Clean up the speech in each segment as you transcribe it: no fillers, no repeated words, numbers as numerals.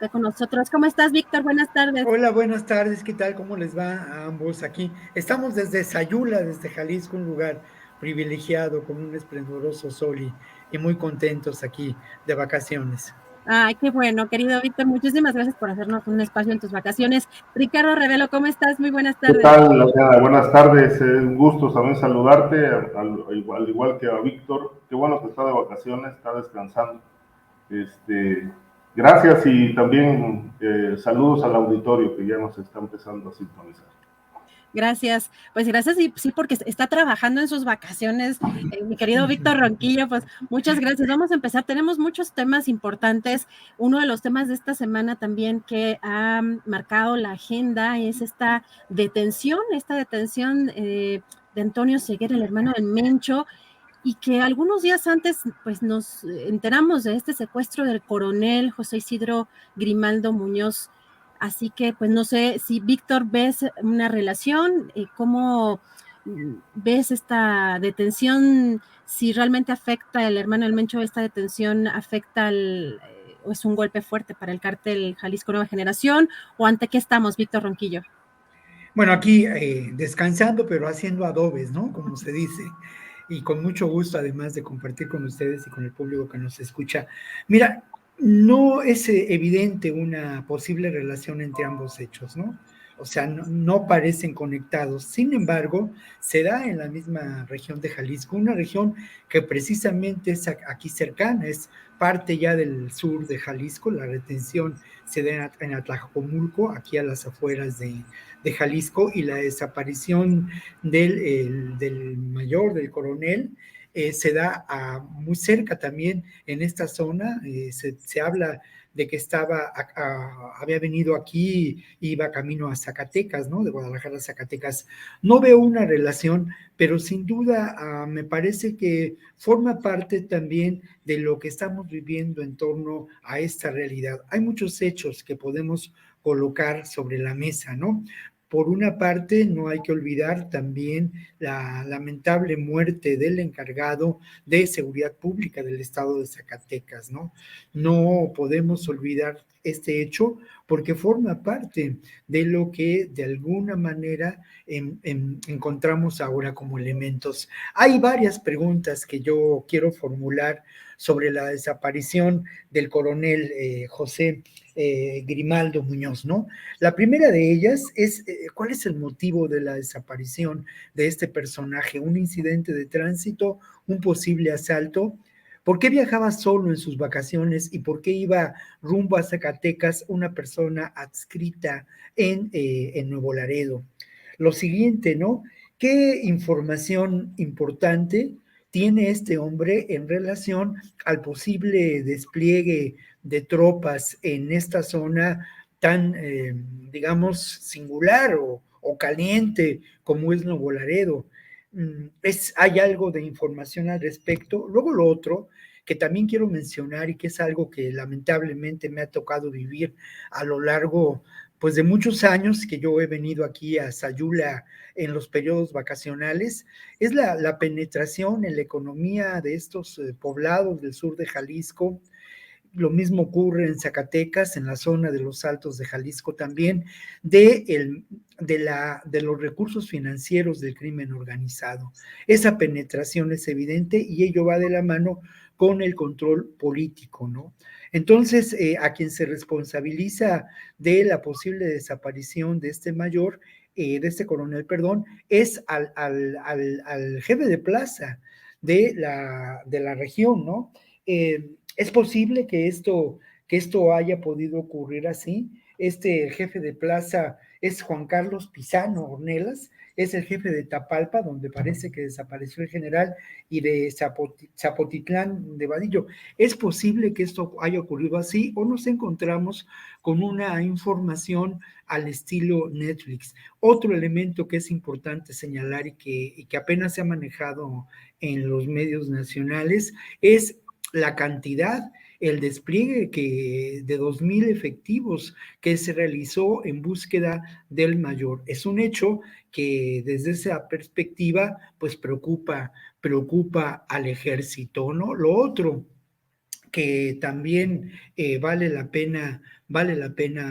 Está con nosotros. ¿Cómo estás, Víctor? Buenas tardes. Hola, buenas tardes, ¿qué tal? ¿Cómo les va a ambos aquí? Estamos desde Sayula, desde Jalisco, un lugar privilegiado con un esplendoroso sol y muy contentos aquí de vacaciones. Ay, qué bueno, querido Víctor. Muchísimas gracias por hacernos un espacio en tus vacaciones. Ricardo Revelo, ¿cómo estás? Muy buenas ¿Qué tardes. tal, Adriana? Buenas tardes, es un gusto también saludarte, al igual que a Víctor. Qué bueno que está de vacaciones, está descansando. Gracias y también saludos al auditorio que ya nos está empezando a sintonizar. Gracias, pues gracias, y sí, porque está trabajando en sus vacaciones, mi querido Víctor Ronquillo, pues muchas gracias. Vamos a empezar, tenemos muchos temas importantes. Uno de los temas de esta semana también que ha marcado la agenda es esta detención de Antonio Ceguera, el hermano de Mencho, y que algunos días antes pues nos enteramos de este secuestro del coronel José Isidro Grimaldo Muñoz. Así que pues no sé si Víctor ves una relación, ¿cómo ves esta detención? Si realmente afecta el hermano del Mencho, esta detención afecta o es un golpe fuerte para el cártel Jalisco Nueva Generación, o ante qué estamos, Víctor Ronquillo. Bueno, aquí descansando, pero haciendo adobes, ¿no? Como se dice, y con mucho gusto, además de compartir con ustedes y con el público que nos escucha. Mira, no es evidente una posible relación entre ambos hechos, ¿no? O sea, no parecen conectados. Sin embargo, se da en la misma región de Jalisco, una región que precisamente es aquí cercana, es parte ya del sur de Jalisco. La retención se da en Atlacomulco, aquí a las afueras de Jalisco, y la desaparición del mayor, del coronel, se da muy cerca también en esta zona. Se habla de que había venido aquí, iba camino a Zacatecas, ¿no? De Guadalajara a Zacatecas. No veo una relación, pero sin duda me parece que forma parte también de lo que estamos viviendo en torno a esta realidad. Hay muchos hechos que podemos colocar sobre la mesa, ¿no? Por una parte, no hay que olvidar también la lamentable muerte del encargado de seguridad pública del estado de Zacatecas, ¿no? No podemos olvidar este hecho porque forma parte de lo que de alguna manera encontramos ahora como elementos. Hay varias preguntas que yo quiero formular sobre la desaparición del coronel José Grimaldo Muñoz, ¿no? La primera de ellas es, ¿cuál es el motivo de la desaparición de este personaje? ¿Un incidente de tránsito? ¿Un posible asalto? ¿Por qué viajaba solo en sus vacaciones y por qué iba rumbo a Zacatecas una persona adscrita en Nuevo Laredo? Lo siguiente, ¿no? ¿Qué información importante tiene este hombre en relación al posible despliegue de tropas en esta zona tan, digamos, singular o caliente como es Nuevo Laredo? Hay algo de información al respecto. Luego lo otro que también quiero mencionar y que es algo que lamentablemente me ha tocado vivir a lo largo pues de muchos años que yo he venido aquí a Sayula en los periodos vacacionales, es la penetración en la economía de estos poblados del sur de Jalisco. Lo mismo ocurre en Zacatecas, en la zona de los Altos de Jalisco también, de los recursos financieros del crimen organizado. Esa penetración es evidente y ello va de la mano con el control político, ¿no? Entonces, a quien se responsabiliza de la posible desaparición de este mayor, de este coronel, perdón, es al jefe de plaza de la región, ¿no? Es posible que esto haya podido ocurrir así. Este jefe de plaza es Juan Carlos Pizano Ornelas, es el jefe de Tapalpa, donde parece que desapareció el general, y de Zapotitlán de Vadillo. Es posible que esto haya ocurrido así o nos encontramos con una información al estilo Netflix. Otro elemento que es importante señalar y que apenas se ha manejado en los medios nacionales es la cantidad, el despliegue de 2,000 efectivos que se realizó en búsqueda del mayor. Es un hecho que desde esa perspectiva pues preocupa al ejército, ¿no? Lo otro que también vale la pena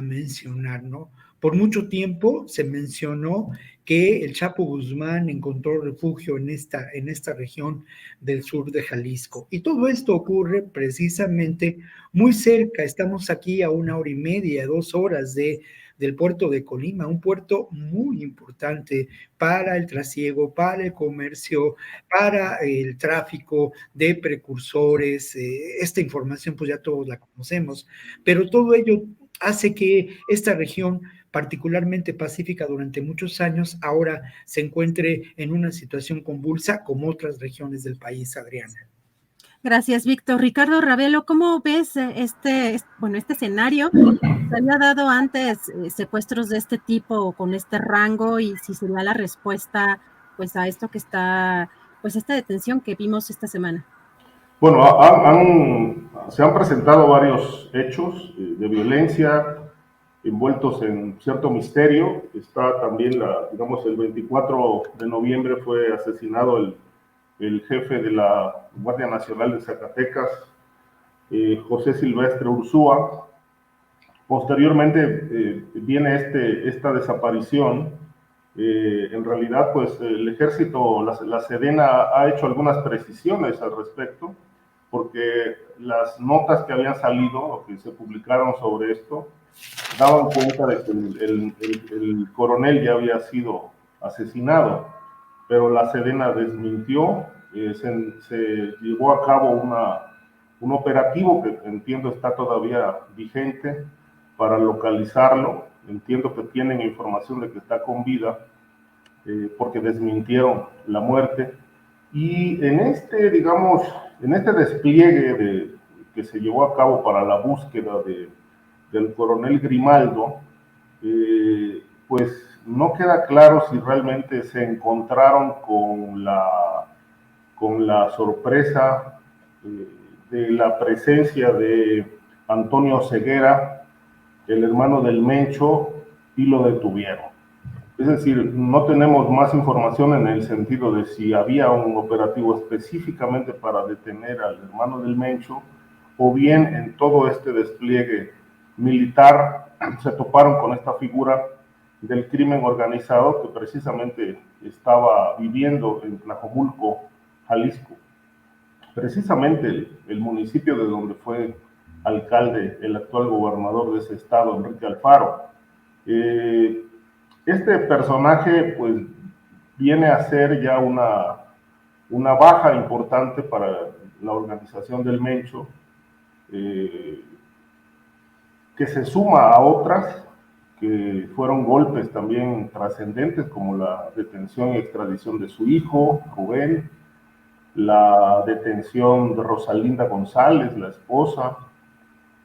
mencionar, ¿no? Por mucho tiempo se mencionó que el Chapo Guzmán encontró refugio en esta región del sur de Jalisco. Y todo esto ocurre precisamente muy cerca, estamos aquí a 1 hora y media, 2 horas del puerto de Colima, un puerto muy importante para el trasiego, para el comercio, para el tráfico de precursores. Esta información pues ya todos la conocemos, pero todo ello hace que esta región, particularmente pacífica durante muchos años, ahora se encuentre en una situación convulsa como otras regiones del país, Adriana. Gracias, Víctor. Ricardo Ravelo, ¿cómo ves este escenario? ¿Se había dado antes secuestros de este tipo o con este rango, y si sería la respuesta pues a esto que está, pues esta detención que vimos esta semana? Bueno, se han presentado varios hechos de violencia envueltos en cierto misterio. Está también, digamos, el 24 de noviembre fue asesinado el jefe de la Guardia Nacional de Zacatecas, José Silvestre Ursúa. Posteriormente viene esta desaparición. En realidad, pues el ejército, la Sedena ha hecho algunas precisiones al respecto, porque las notas que habían salido o que se publicaron sobre esto daban cuenta de que el coronel ya había sido asesinado, pero la Sedena desmintió. Se llevó a cabo un operativo que entiendo está todavía vigente para localizarlo. Entiendo que tienen información de que está con vida, porque desmintieron la muerte. Y en este despliegue que se llevó a cabo para la búsqueda del coronel Grimaldo, pues no queda claro si realmente se encontraron con la sorpresa de la presencia de Antonio Ceguera, el hermano del Mencho, y lo detuvieron. Es decir, no tenemos más información en el sentido de si había un operativo específicamente para detener al hermano del Mencho, o bien en todo este despliegue militar se toparon con esta figura del crimen organizado que precisamente estaba viviendo en Tlajomulco, Jalisco. Precisamente el municipio de donde fue alcalde el actual gobernador de ese estado, Enrique Alfaro. Este personaje pues viene a ser ya una baja importante para la organización del Mencho, que se suma a otras que fueron golpes también trascendentes, como la detención y extradición de su hijo, Rubén, la detención de Rosalinda González, la esposa,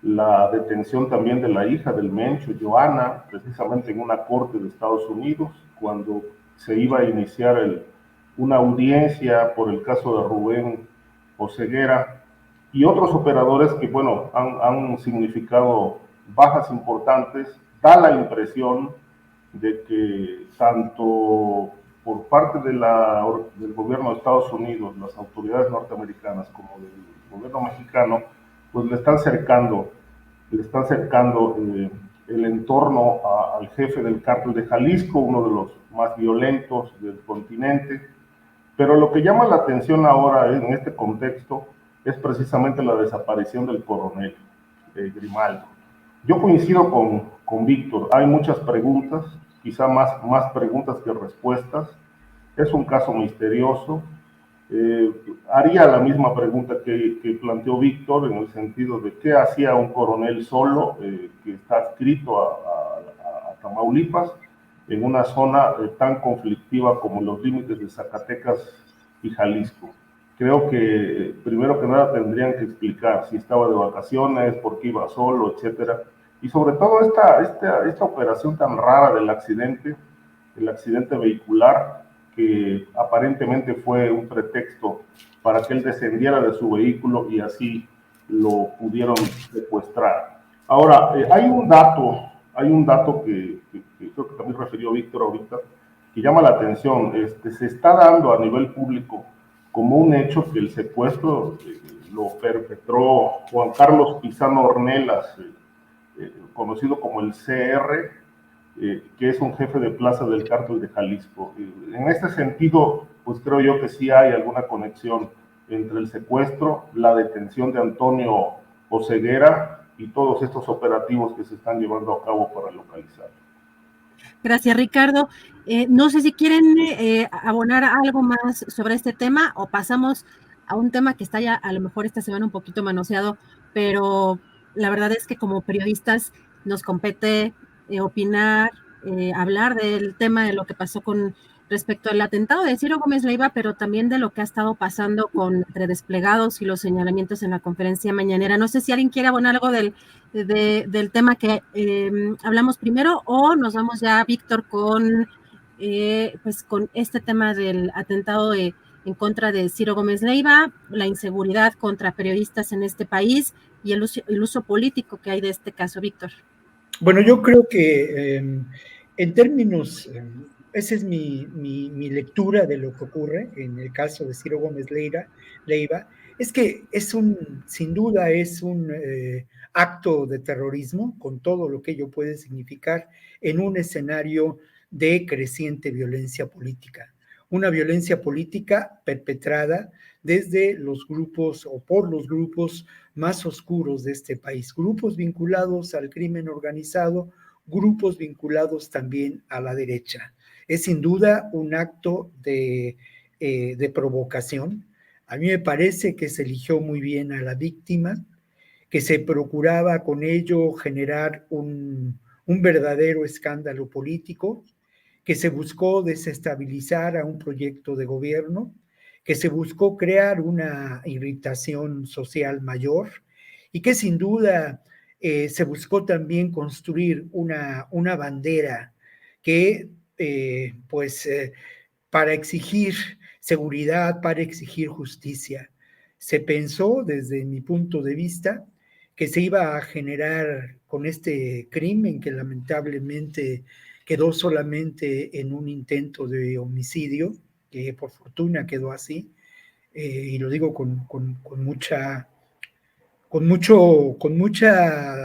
la detención también de la hija del Mencho, Joana, precisamente en una corte de Estados Unidos, cuando se iba a iniciar una audiencia por el caso de Rubén Oseguera, y otros operadores que, bueno, han significado bajas importantes. Da la impresión de que tanto por parte del gobierno de Estados Unidos, las autoridades norteamericanas, como del gobierno mexicano, pues le están cercando el entorno al jefe del cártel de Jalisco, uno de los más violentos del continente. Pero lo que llama la atención ahora en este contexto es precisamente la desaparición del coronel Grimaldo. Yo coincido con Víctor, hay muchas preguntas, quizá más preguntas que respuestas. Es un caso misterioso. Haría la misma pregunta que planteó Víctor, en el sentido de qué hacía un coronel solo, que está adscrito a Tamaulipas, en una zona tan conflictiva como los límites de Zacatecas y Jalisco. Creo que primero que nada tendrían que explicar si estaba de vacaciones, por qué iba solo, etcétera. Y sobre todo esta operación tan rara del accidente vehicular, que aparentemente fue un pretexto para que él descendiera de su vehículo y así lo pudieron secuestrar. Ahora, hay un dato que creo que también refirió Víctor ahorita, que llama la atención. Se está dando a nivel público como un hecho que el secuestro lo perpetró Juan Carlos Pizano Ornelas, conocido como el CR, que es un jefe de plaza del cártel de Jalisco. En este sentido, pues creo yo que sí hay alguna conexión entre el secuestro, la detención de Antonio Oseguera y todos estos operativos que se están llevando a cabo para localizar. Gracias, Ricardo. No sé si quieren abonar algo más sobre este tema o pasamos a un tema que está ya a lo mejor esta semana un poquito manoseado, pero la verdad es que como periodistas nos compete opinar, hablar del tema de lo que pasó con respecto al atentado de Ciro Gómez Leiva, pero también de lo que ha estado pasando con entre desplegados y los señalamientos en la conferencia mañanera. No sé si alguien quiere abonar algo del tema que hablamos primero o nos vamos ya, Víctor, pues con este tema del atentado en contra de Ciro Gómez Leiva, la inseguridad contra periodistas en este país y el uso político que hay de este caso, Víctor. Bueno, yo creo que en términos, esa es mi lectura de lo que ocurre en el caso de Ciro Gómez Leiva, es que sin duda es un acto de terrorismo con todo lo que ello puede significar en un escenario de creciente violencia política. Una violencia política perpetrada desde los grupos o por los grupos más oscuros de este país, grupos vinculados al crimen organizado, grupos vinculados también a la derecha. Es sin duda un acto de provocación. A mí me parece que se eligió muy bien a la víctima, que se procuraba con ello generar un verdadero escándalo político, que se buscó desestabilizar a un proyecto de gobierno, que se buscó crear una irritación social mayor y que sin duda se buscó también construir una bandera que para exigir seguridad, para exigir justicia. Se pensó desde mi punto de vista que se iba a generar con este crimen que lamentablemente quedó solamente en un intento de homicidio, que por fortuna quedó así, y lo digo con mucha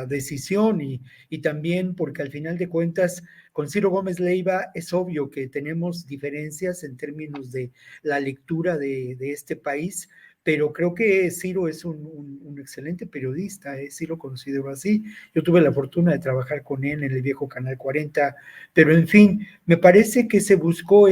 decisión y también porque al final de cuentas con Ciro Gómez Leiva es obvio que tenemos diferencias en términos de la lectura de este país, pero creo que Ciro es un excelente periodista, sí lo considero así. Yo tuve la fortuna de trabajar con él en el viejo Canal 40, pero en fin, me parece que se buscó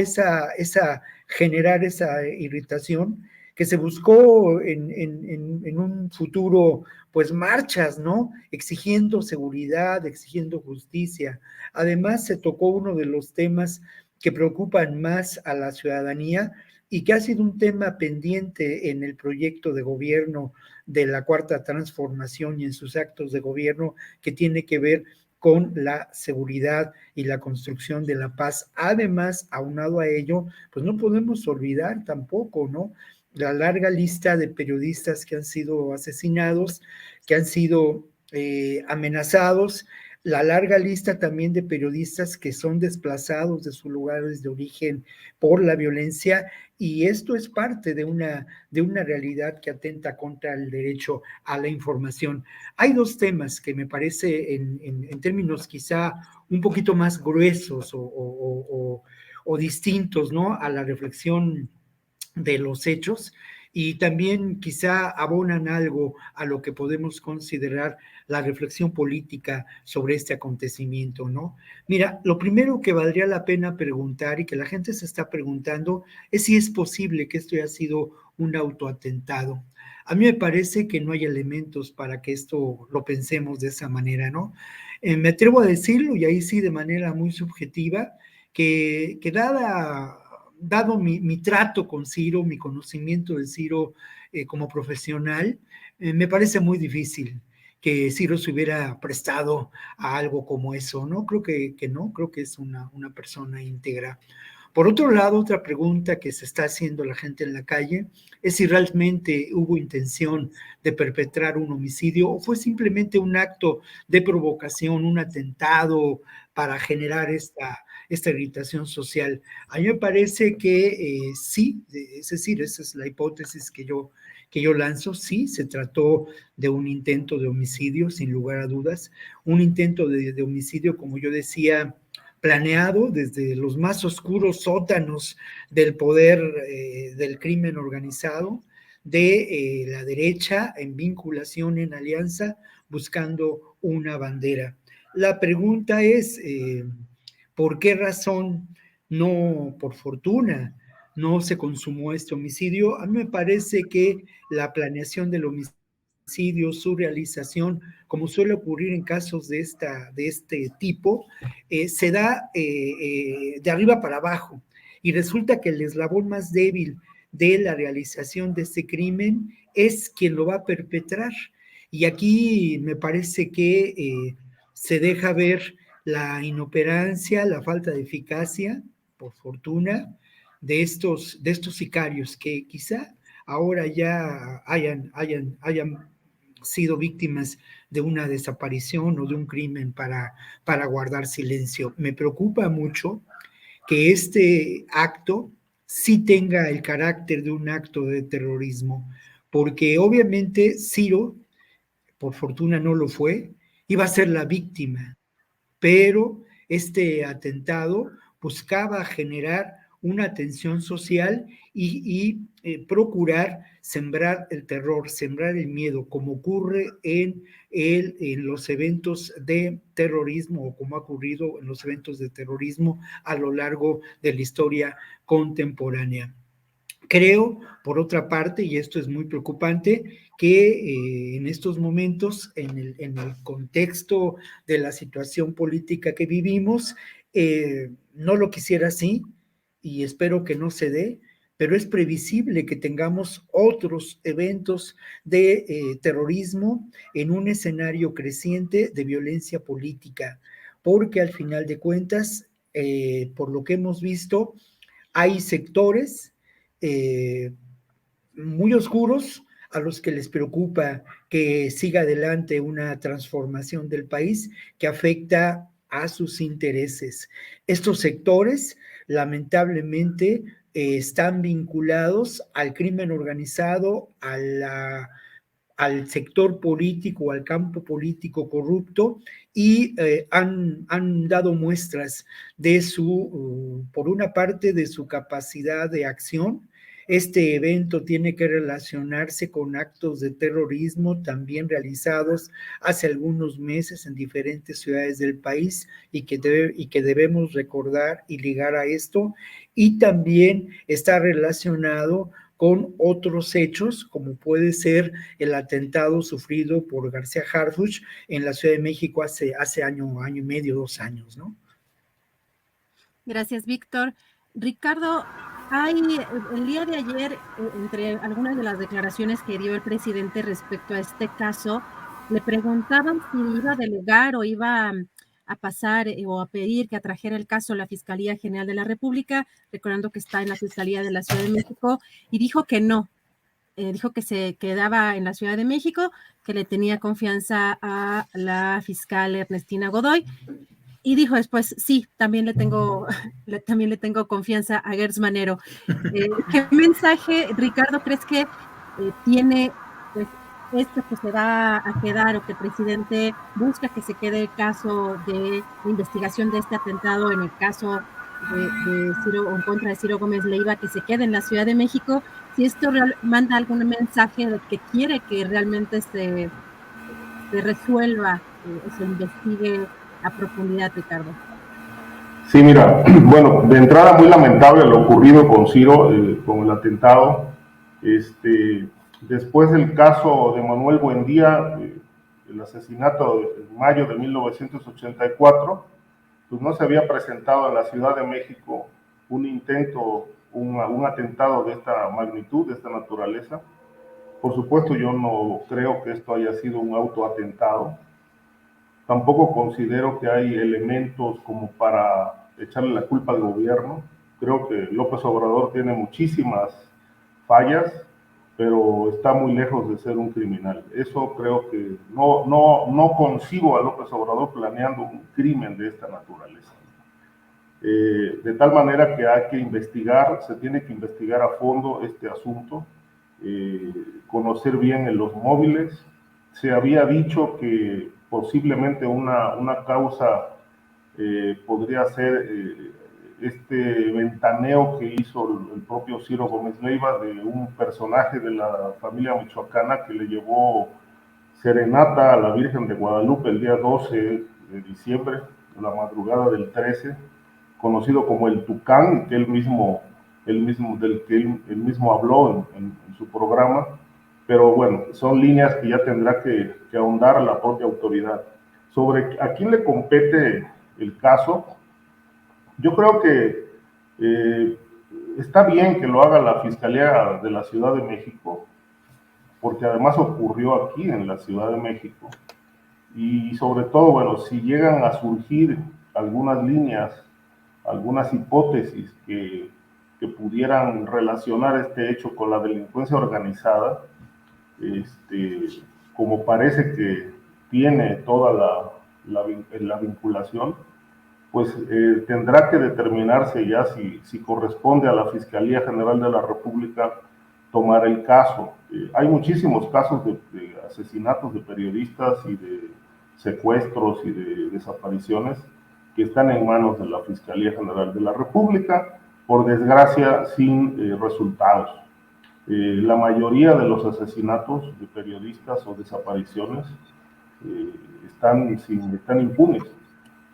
generar esa irritación, que se buscó en un futuro, pues marchas, ¿no? Exigiendo seguridad, exigiendo justicia. Además, se tocó uno de los temas que preocupan más a la ciudadanía y que ha sido un tema pendiente en el proyecto de gobierno de la Cuarta Transformación y en sus actos de gobierno, que tiene que ver con la seguridad y la construcción de la paz. Además, aunado a ello, pues no podemos olvidar tampoco, ¿no?, la larga lista de periodistas que han sido asesinados, que han sido amenazados, la larga lista también de periodistas que son desplazados de sus lugares de origen por la violencia, y esto es parte de una realidad que atenta contra el derecho a la información. Hay dos temas que me parece en términos quizá un poquito más gruesos o distintos, ¿no?, a la reflexión de los hechos, y también quizá abonan algo a lo que podemos considerar la reflexión política sobre este acontecimiento, ¿no? Mira, lo primero que valdría la pena preguntar y que la gente se está preguntando es si es posible que esto haya sido un autoatentado. A mí me parece que no hay elementos para que esto lo pensemos de esa manera, ¿no? Me atrevo a decirlo, y ahí sí de manera muy subjetiva, que dado mi trato con Ciro, mi conocimiento de Ciro como profesional, me parece muy difícil que Ciro se hubiera prestado a algo como eso, ¿no? Creo que no, creo que es una persona íntegra. Por otro lado, otra pregunta que se está haciendo la gente en la calle es si realmente hubo intención de perpetrar un homicidio o fue simplemente un acto de provocación, un atentado para generar esta irritación social. A mí me parece que sí, es decir, esa es la hipótesis que yo que yo lanzo. Sí, se trató de un intento de homicidio, sin lugar a dudas, un intento de homicidio, como yo decía, planeado desde los más oscuros sótanos del poder del crimen organizado, de la derecha en vinculación, en alianza, buscando una bandera. La pregunta es, ¿por qué razón no, por fortuna, no se consumó este homicidio? A mí me parece que la planeación del homicidio, su realización, como suele ocurrir en casos de este tipo, se da de arriba para abajo, y resulta que el eslabón más débil de la realización de este crimen es quien lo va a perpetrar. Y aquí me parece que se deja ver la inoperancia, la falta de eficacia, por fortuna, de estos sicarios que quizá ahora ya hayan sido víctimas de una desaparición o de un crimen para guardar silencio. Me preocupa mucho que este acto sí tenga el carácter de un acto de terrorismo, porque obviamente Ciro, por fortuna no lo fue, iba a ser la víctima, pero este atentado buscaba generar una tensión social y procurar sembrar el terror, sembrar el miedo, como ocurre en los eventos de terrorismo, o como ha ocurrido en los eventos de terrorismo a lo largo de la historia contemporánea. Creo, por otra parte, y esto es muy preocupante, que en estos momentos, en el contexto de la situación política que vivimos, no lo quisiera así, y espero que no se dé, pero es previsible que tengamos otros eventos de terrorismo en un escenario creciente de violencia política, porque al final de cuentas, por lo que hemos visto, hay sectores eh, muy oscuros a los que les preocupa que siga adelante una transformación del país que afecta a sus intereses. Estos sectores, lamentablemente, están vinculados al crimen organizado, al sector político, al campo político corrupto, y han dado muestras de por una parte, de su capacidad de acción. Este evento tiene que relacionarse con actos de terrorismo también realizados hace algunos meses en diferentes ciudades del país, y que debemos recordar y ligar a esto, y también está relacionado con otros hechos, como puede ser el atentado sufrido por García Harfuch en la Ciudad de México hace año y medio, 2 años, ¿no? Gracias, Víctor. Ricardo, el día de ayer, entre algunas de las declaraciones que dio el presidente respecto a este caso, le preguntaban si iba a delegar o iba a pasar o a pedir que atrajera el caso a la Fiscalía General de la República, recordando que está en la Fiscalía de la Ciudad de México, y dijo que no. Dijo que se quedaba en la Ciudad de México, que le tenía confianza a la fiscal Ernestina Godoy, y dijo después, sí, también le tengo confianza a Gers Manero. ¿Qué mensaje, Ricardo, crees que tiene pues esto que se va a quedar, o que el presidente busca que se quede el caso de investigación de este atentado, en el caso de Ciro, o en contra de Ciro Gómez Leiva, que se quede en la Ciudad de México? Si esto manda algún mensaje de que quiere que realmente se resuelva o se investigue a profundidad, Ricardo. Sí, mira, bueno, de entrada muy lamentable lo ocurrido con Ciro, con el atentado. Después del caso de Manuel Buendía, el asesinato en mayo de 1984, pues no se había presentado en la Ciudad de México un intento, un atentado de esta magnitud, de esta naturaleza. Por supuesto, yo no creo que esto haya sido un autoatentado. Tampoco considero que hay elementos como para echarle la culpa al gobierno. Creo que López Obrador tiene muchísimas fallas, pero está muy lejos de ser un criminal. Eso creo que no concibo a López Obrador planeando un crimen de esta naturaleza. De tal manera que hay que investigar, se tiene que investigar a fondo este asunto. conocer bien los móviles. Se había dicho que posiblemente una causa podría ser este ventaneo que hizo el propio Ciro Gómez Leiva de un personaje de la familia michoacana que le llevó serenata a la Virgen de Guadalupe el día 12 de diciembre, la madrugada del 13, conocido como el Tucán, que él mismo habló en su programa, pero bueno, son líneas que ya tendrá que ahondar la propia autoridad. Sobre a quién le compete el caso, yo creo que está bien que lo haga la Fiscalía de la Ciudad de México, porque además ocurrió aquí en la Ciudad de México, y sobre todo, bueno, si llegan a surgir algunas líneas, algunas hipótesis que pudieran relacionar este hecho con la delincuencia organizada, como parece que tiene toda la vinculación, pues tendrá que determinarse ya si corresponde a la Fiscalía General de la República tomar el caso. Hay muchísimos casos de asesinatos de periodistas y de secuestros y de desapariciones que están en manos de la Fiscalía General de la República, por desgracia sin resultados. La mayoría de los asesinatos de periodistas o desapariciones están impunes.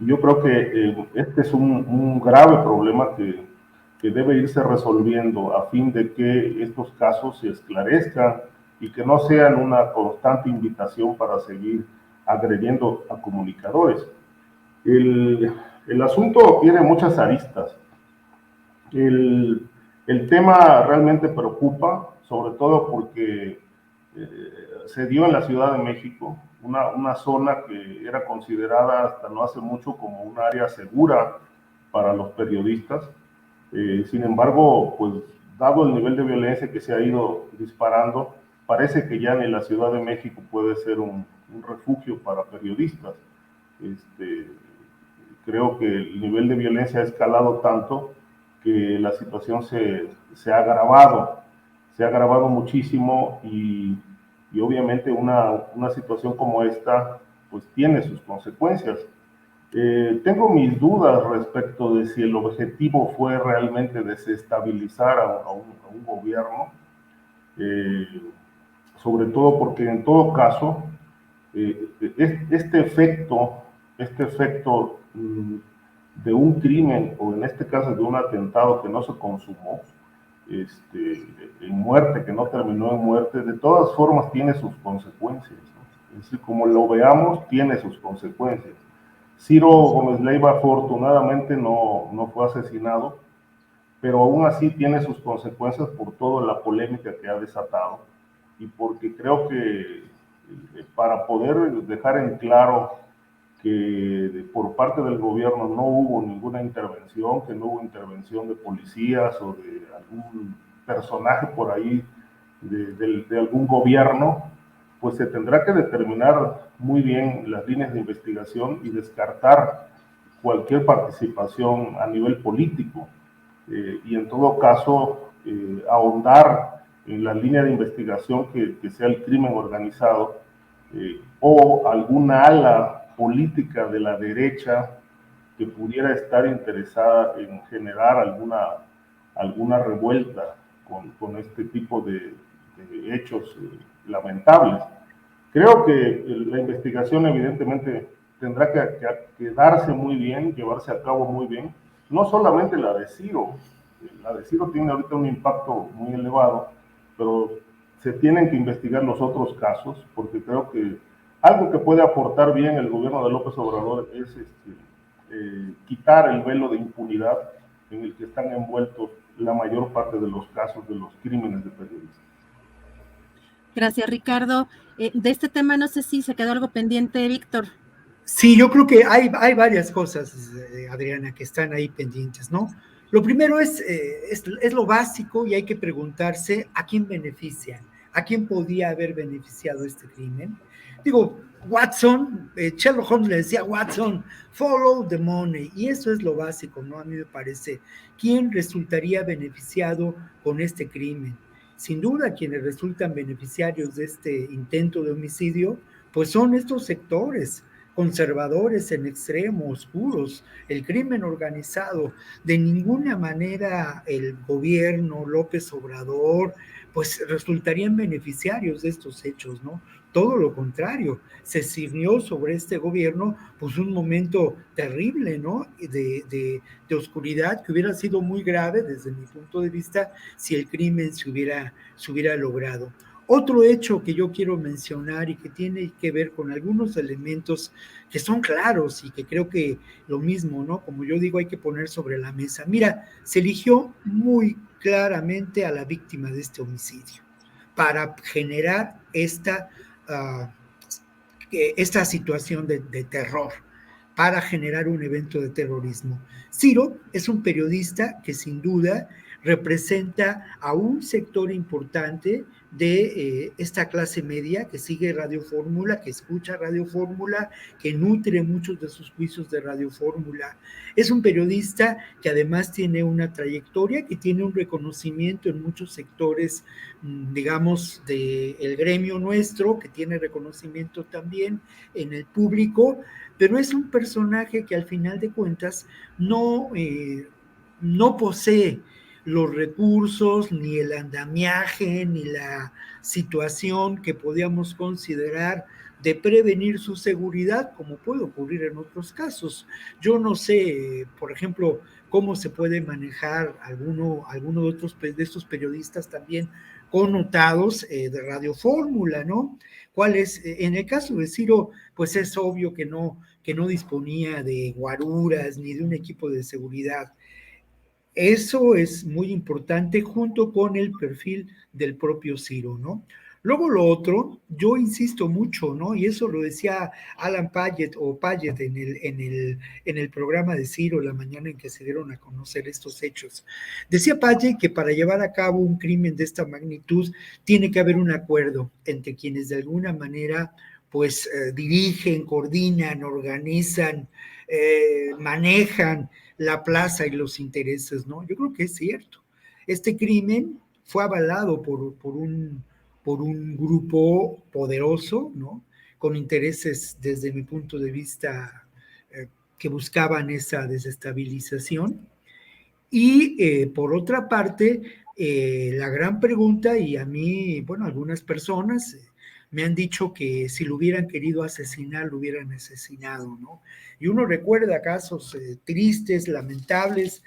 Yo creo que este es un grave problema que debe irse resolviendo a fin de que estos casos se esclarezcan y que no sean una constante invitación para seguir agrediendo a comunicadores. El asunto tiene muchas aristas. El tema realmente preocupa, sobre todo porque se dio en la Ciudad de México, una zona que era considerada hasta no hace mucho como un área segura para los periodistas. Sin embargo, pues dado el nivel de violencia que se ha ido disparando, parece que ya ni la Ciudad de México puede ser un refugio para periodistas. Creo que el nivel de violencia ha escalado tanto que la situación se ha agravado muchísimo y obviamente una situación como esta pues tiene sus consecuencias. Tengo mis dudas respecto de si el objetivo fue realmente desestabilizar a un gobierno, sobre todo porque en todo caso este efecto de un crimen, o en este caso de un atentado que no se consumó, en muerte, que no terminó en muerte, de todas formas tiene sus consecuencias, ¿no? Es decir, como lo veamos, tiene sus consecuencias. Ciro Gómez Leiva afortunadamente no fue asesinado, pero aún así tiene sus consecuencias por toda la polémica que ha desatado y porque creo que para poder dejar en claro que por parte del gobierno no hubo ninguna intervención, que no hubo intervención de policías o de algún personaje por ahí de algún gobierno, pues se tendrá que determinar muy bien las líneas de investigación y descartar cualquier participación a nivel político y en todo caso ahondar en la línea de investigación que sea el crimen organizado o alguna ala política de la derecha que pudiera estar interesada en generar alguna revuelta con este tipo de hechos lamentables. Creo que la investigación evidentemente tendrá que darse muy bien, llevarse a cabo muy bien, no solamente la de Ciro tiene ahorita un impacto muy elevado, pero se tienen que investigar los otros casos, porque creo que algo que puede aportar bien el gobierno de López Obrador es quitar el velo de impunidad en el que están envueltos la mayor parte de los casos de los crímenes de periodistas. Gracias, Ricardo. De este tema no sé si se quedó algo pendiente, Víctor. Sí, yo creo que hay varias cosas, Adriana, que están ahí pendientes, ¿no? Lo primero es lo básico y hay que preguntarse a quién benefician, a quién podía haber beneficiado este crimen. Digo, Watson, Sherlock Holmes le decía a Watson, follow the money, y eso es lo básico, ¿no? A mí me parece, ¿quién resultaría beneficiado con este crimen? sin duda quienes resultan beneficiarios de este intento de homicidio, pues son estos sectores conservadores en extremo, oscuros, el crimen organizado. De ninguna manera el gobierno, López Obrador, pues resultarían beneficiarios de estos hechos, ¿no? Todo lo contrario, se ciñó sobre este gobierno pues un momento terrible, ¿no? De oscuridad que hubiera sido muy grave desde mi punto de vista si el crimen se hubiera logrado. Otro hecho que yo quiero mencionar y que tiene que ver con algunos elementos que son claros y que creo que lo mismo, ¿no? Como yo digo, hay que poner sobre la mesa. Mira, se eligió muy claramente a la víctima de este homicidio para generar esta situación de terror, para generar un evento de terrorismo. Ciro es un periodista que sin duda representa a un sector importante de esta clase media que sigue Radio Fórmula, que escucha Radio Fórmula, que nutre muchos de sus juicios de Radio Fórmula. Es un periodista que además tiene una trayectoria, que tiene un reconocimiento en muchos sectores, digamos, del gremio nuestro, que tiene reconocimiento también en el público, pero es un personaje que al final de cuentas no posee los recursos, ni el andamiaje, ni la situación que podíamos considerar de prevenir su seguridad, como puede ocurrir en otros casos. Yo no sé, por ejemplo, cómo se puede manejar alguno de estos periodistas también connotados de Radio Fórmula, ¿no? ¿Cuál es? En el caso de Ciro, pues es obvio que no disponía de guaruras ni de un equipo de seguridad. Eso es muy importante junto con el perfil del propio Ciro, ¿no? Luego lo otro, yo insisto mucho, ¿no? Y eso lo decía Alan Payet en el programa de Ciro la mañana en que se dieron a conocer estos hechos. Decía Payet que para llevar a cabo un crimen de esta magnitud tiene que haber un acuerdo entre quienes de alguna manera pues dirigen, coordinan, organizan, manejan la plaza y los intereses, ¿no? Yo creo que es cierto. Este crimen fue avalado por un grupo poderoso, ¿no? Con intereses, desde mi punto de vista, que buscaban esa desestabilización. Y por otra parte, la gran pregunta, y a mí, bueno, algunas personas me han dicho que si lo hubieran querido asesinar, lo hubieran asesinado, ¿no? Y uno recuerda casos tristes, lamentables,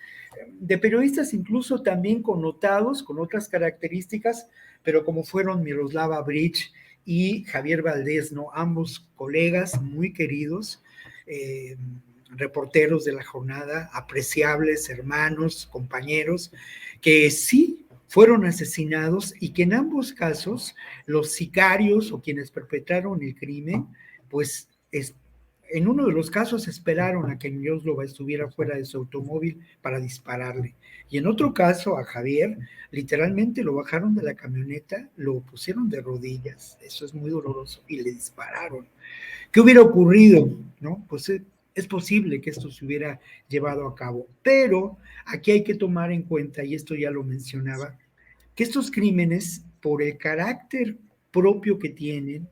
de periodistas incluso también connotados, con otras características, pero como fueron Miroslava Bridge y Javier Valdés, ¿no? Ambos colegas muy queridos, reporteros de la jornada, apreciables, hermanos, compañeros, que sí fueron asesinados y que en ambos casos los sicarios o quienes perpetraron el crimen, pues en uno de los casos esperaron a que Miroslava estuviera fuera de su automóvil para dispararle. Y en otro caso a Javier, literalmente lo bajaron de la camioneta, lo pusieron de rodillas, eso es muy doloroso, y le dispararon. ¿Qué hubiera ocurrido? ¿No? Pues es posible que esto se hubiera llevado a cabo, pero aquí hay que tomar en cuenta, y esto ya lo mencionaba, que estos crímenes, por el carácter propio que tienen,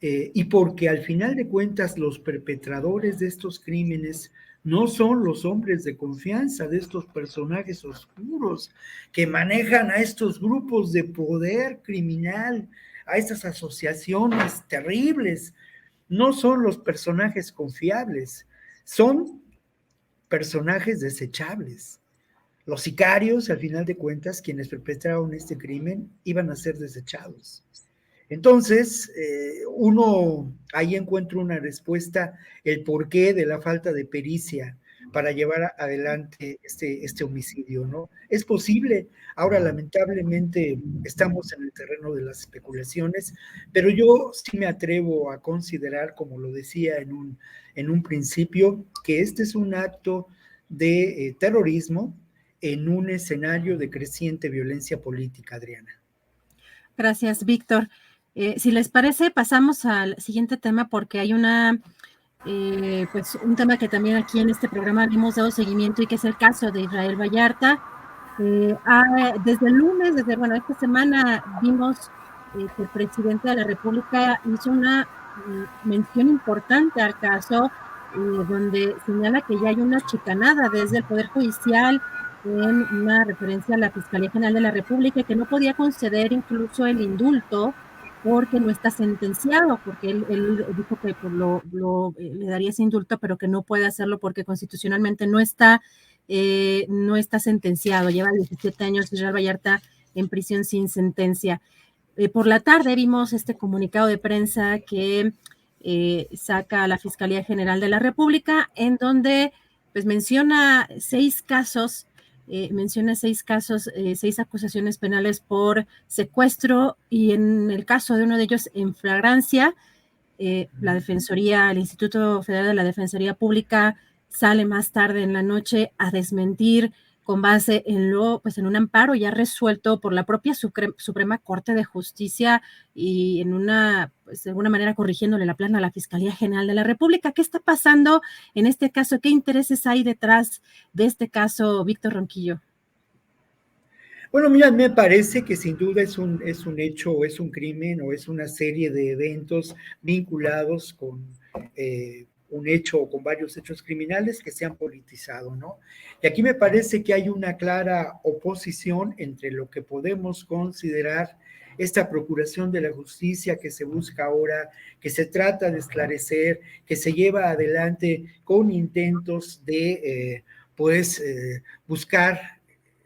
y porque al final de cuentas los perpetradores de estos crímenes no son los hombres de confianza de estos personajes oscuros que manejan a estos grupos de poder criminal, a estas asociaciones terribles, no son los personajes confiables, son personajes desechables. Los sicarios, al final de cuentas, quienes perpetraron este crimen, iban a ser desechados. Entonces, uno ahí encuentra una respuesta, el porqué de la falta de pericia para llevar adelante este homicidio, ¿no? Es posible. Ahora, lamentablemente, estamos en el terreno de las especulaciones, pero yo sí me atrevo a considerar, como lo decía en un principio, que este es un acto de terrorismo en un escenario de creciente violencia política, Adriana. Gracias, Víctor. Si les parece, pasamos al siguiente tema porque hay pues un tema que también aquí en este programa hemos dado seguimiento y que es el caso de Israel Vallarta. Desde el lunes, bueno, esta semana vimos que el presidente de la República hizo una mención importante al caso, donde señala que ya hay una chicanada desde el Poder Judicial en una referencia a la Fiscalía General de la República, que no podía conceder incluso el indulto porque no está sentenciado, porque él dijo que pues, le daría ese indulto, pero que no puede hacerlo porque constitucionalmente no está sentenciado, lleva 17 años Israel Vallarta en prisión sin sentencia. Por la tarde vimos este comunicado de prensa que saca la Fiscalía General de la República, en donde pues menciona 6 casos, 6 acusaciones penales por secuestro, y en el caso de uno de ellos en flagrancia. La Defensoría, el Instituto Federal de la Defensoría Pública sale más tarde en la noche a desmentir con base en en un amparo ya resuelto por la propia Suprema Corte de Justicia y de alguna manera corrigiéndole la plana a la Fiscalía General de la República. ¿Qué está pasando en este caso? ¿Qué intereses hay detrás de este caso, Víctor Ronquillo? Bueno, mira, me parece que sin duda es un hecho, o es un crimen, o es una serie de eventos vinculados con un hecho o con varios hechos criminales que se han politizado, ¿no? Y aquí me parece que hay una clara oposición entre lo que podemos considerar esta procuración de la justicia que se busca ahora, que se trata de esclarecer, que se lleva adelante con intentos de, buscar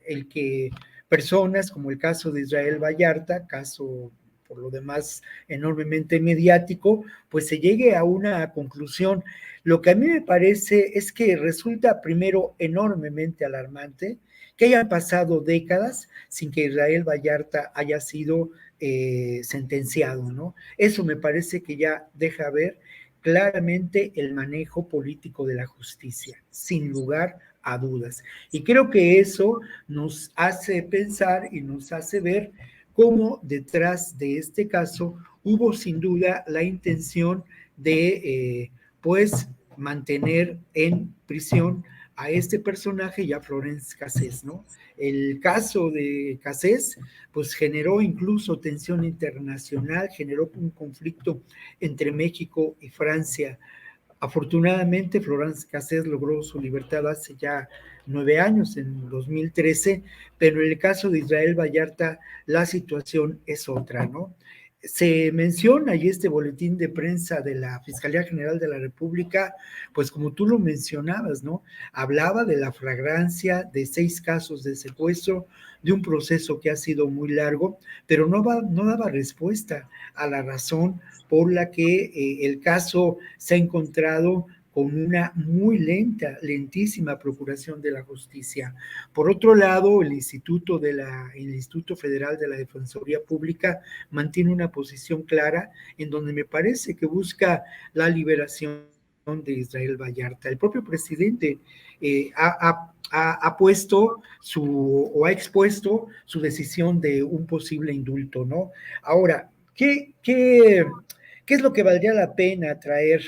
el que personas, como el caso de Israel Vallarta, caso por lo demás enormemente mediático, pues se llegue a una conclusión. Lo que a mí me parece es que resulta primero enormemente alarmante que hayan pasado décadas sin que Israel Vallarta haya sido sentenciado, ¿no? Eso me parece que ya deja ver claramente el manejo político de la justicia, sin lugar a dudas. Y creo que eso nos hace pensar y nos hace ver cómo detrás de este caso hubo sin duda la intención de, mantener en prisión a este personaje y a Florence Cassés, ¿no? El caso de Cassés, pues generó incluso tensión internacional, generó un conflicto entre México y Francia. Afortunadamente, Florence Cassés logró su libertad hace ya 9 años, en 2013, pero en el caso de Israel Vallarta la situación es otra, ¿no? Se menciona y este boletín de prensa de la Fiscalía General de la República, pues como tú lo mencionabas, ¿no? Hablaba de la flagrancia de 6 casos de secuestro, de un proceso que ha sido muy largo, pero no daba respuesta a la razón por la que el caso se ha encontrado con una muy lentísima procuración de la justicia. Por otro lado, el Instituto Federal de la Defensoría Pública mantiene una posición clara en donde me parece que busca la liberación de Israel Vallarta. El propio presidente ha puesto o ha expuesto su decisión de un posible indulto, ¿no? Ahora, ¿qué es lo que valdría la pena traer